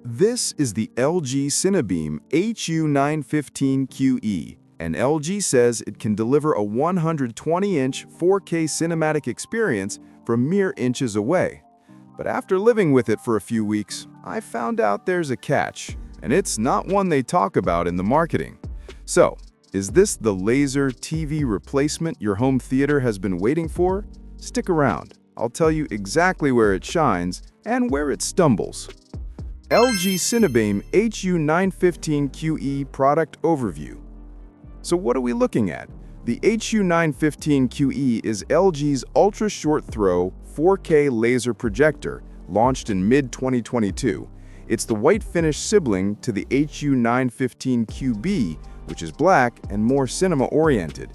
This is the LG CineBeam HU915QE, and LG says it can deliver a 120-inch 4K cinematic experience from mere inches away. But after living with it for a few weeks, I found out there's a catch, and it's not one they talk about in the marketing. So, is this the laser TV replacement your home theater has been waiting for? Stick around. I'll tell you exactly where it shines and where it stumbles. LG CineBeam HU915QE product overview. So what are we looking at? The HU915QE is LG's ultra-short throw 4K laser projector, launched in mid-2022. It's the white finish sibling to the HU915QB, which is black and more cinema-oriented.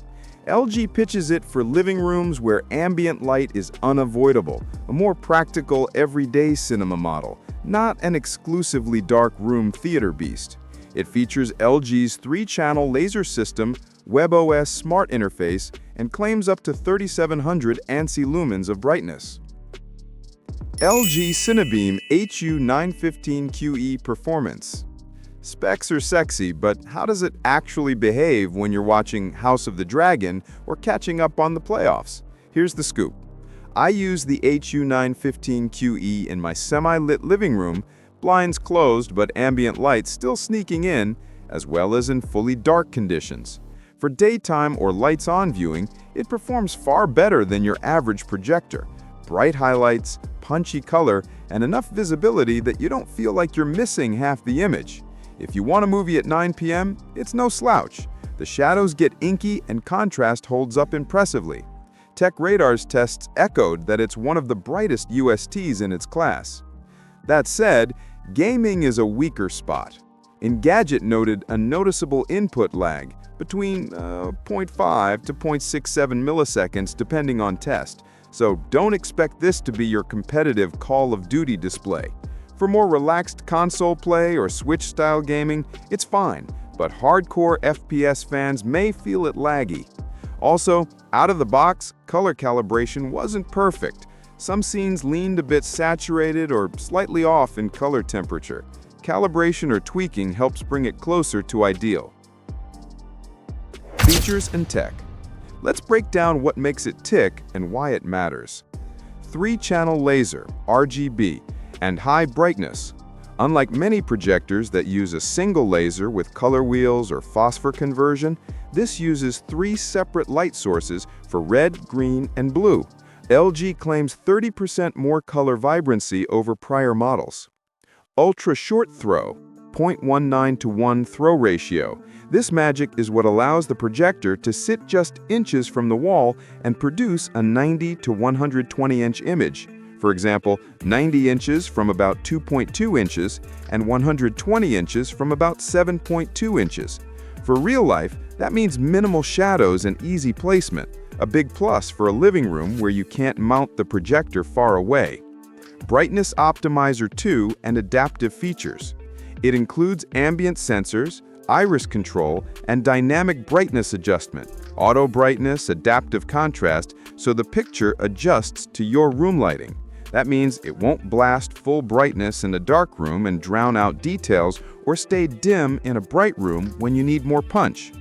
LG pitches it for living rooms where ambient light is unavoidable, a more practical, everyday cinema model, not an exclusively dark room theater beast. It features LG's 3-channel laser system, webOS smart interface, and claims up to 3700 ANSI lumens of brightness. LG CineBeam HU915QE performance. Specs are sexy, but how does it actually behave when you're watching House of the Dragon or catching up on the playoffs? Here's the scoop. I use the HU915QE in my semi-lit living room, blinds closed but ambient light still sneaking in, as well as in fully dark conditions. For daytime or lights-on viewing, it performs far better than your average projector. Bright highlights, punchy color, and enough visibility that you don't feel like you're missing half the image. If you want a movie at 9 p.m., it's no slouch. The shadows get inky and contrast holds up impressively. TechRadar's tests echoed that it's one of the brightest USTs in its class. That said, gaming is a weaker spot. Engadget noted a noticeable input lag, between 0.5 to 0.67 milliseconds depending on test, so don't expect this to be your competitive Call of Duty display. For more relaxed console play or Switch-style gaming, it's fine, but hardcore FPS fans may feel it laggy. Also, out of the box, color calibration wasn't perfect. Some scenes leaned a bit saturated or slightly off in color temperature. Calibration or tweaking helps bring it closer to ideal. Features and tech. Let's break down what makes it tick and why it matters. 3-channel laser, RGB, and high brightness. Unlike many projectors that use a single laser with color wheels or phosphor conversion, this uses 3 separate light sources for red, green, and blue. LG claims 30% more color vibrancy over prior models. Ultra-short throw, 0.19:1 throw ratio. This magic is what allows the projector to sit just inches from the wall and produce a 90 to 120-inch image. For example, 90 inches from about 2.2 inches and 120 inches from about 7.2 inches. For real life, that means minimal shadows and easy placement, a big plus for a living room where you can't mount the projector far away. Brightness Optimizer 2 and adaptive features. It includes ambient sensors, iris control, and dynamic brightness adjustment, auto brightness, adaptive contrast, so the picture adjusts to your room lighting. That means it won't blast full brightness in a dark room and drown out details or stay dim in a bright room when you need more punch.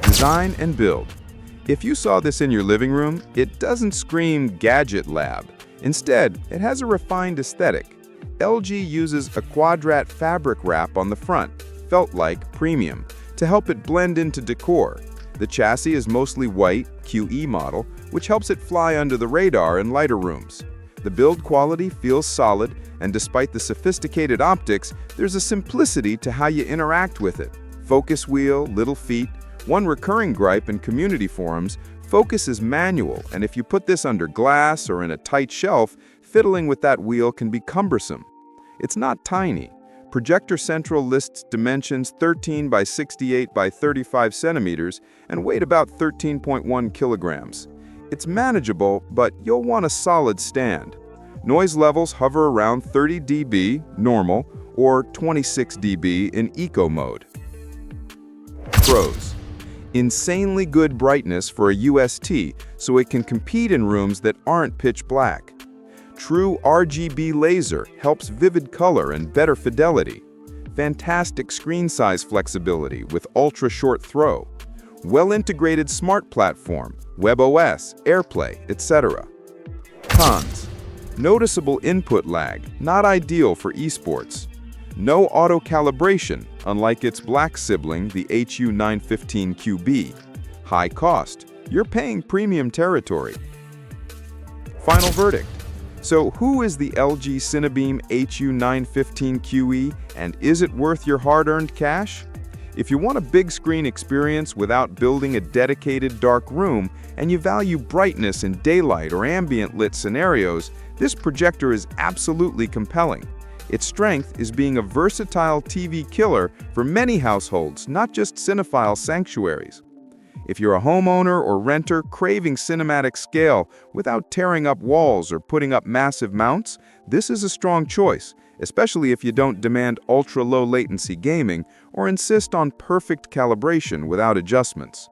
Design and build. If you saw this in your living room, it doesn't scream Gadget Lab. Instead, it has a refined aesthetic. LG uses a Kvadrat fabric wrap on the front, felt-like premium, to help it blend into decor. The chassis is mostly white, QE model, which helps it fly under the radar in lighter rooms. The build quality feels solid, and despite the sophisticated optics, there's a simplicity to how you interact with it. Focus wheel, little feet. One recurring gripe in community forums, focus is manual, and if you put this under glass or in a tight shelf, fiddling with that wheel can be cumbersome. It's not tiny. Projector Central lists dimensions 13 by 68 by 35 centimeters and weight about 13.1 kilograms. It's manageable, but you'll want a solid stand. Noise levels hover around 30 dB normal or 26 dB in eco mode. Pros. Insanely good brightness for a UST, so it can compete in rooms that aren't pitch black. True RGB laser helps vivid color and better fidelity. Fantastic screen size flexibility with ultra-short throw. Well-integrated smart platform, webOS, AirPlay, etc. Cons: noticeable input lag, not ideal for esports. No auto-calibration, unlike its black sibling, the HU915QE. High cost, you're paying premium territory. Final verdict. So who is the LG CineBeam HU915QE, and is it worth your hard-earned cash? If you want a big screen experience without building a dedicated dark room, and you value brightness in daylight or ambient lit scenarios, this projector is absolutely compelling. Its strength is being a versatile TV killer for many households, not just cinephile sanctuaries. If you're a homeowner or renter craving cinematic scale without tearing up walls or putting up massive mounts, this is a strong choice, especially if you don't demand ultra-low latency gaming or insist on perfect calibration without adjustments.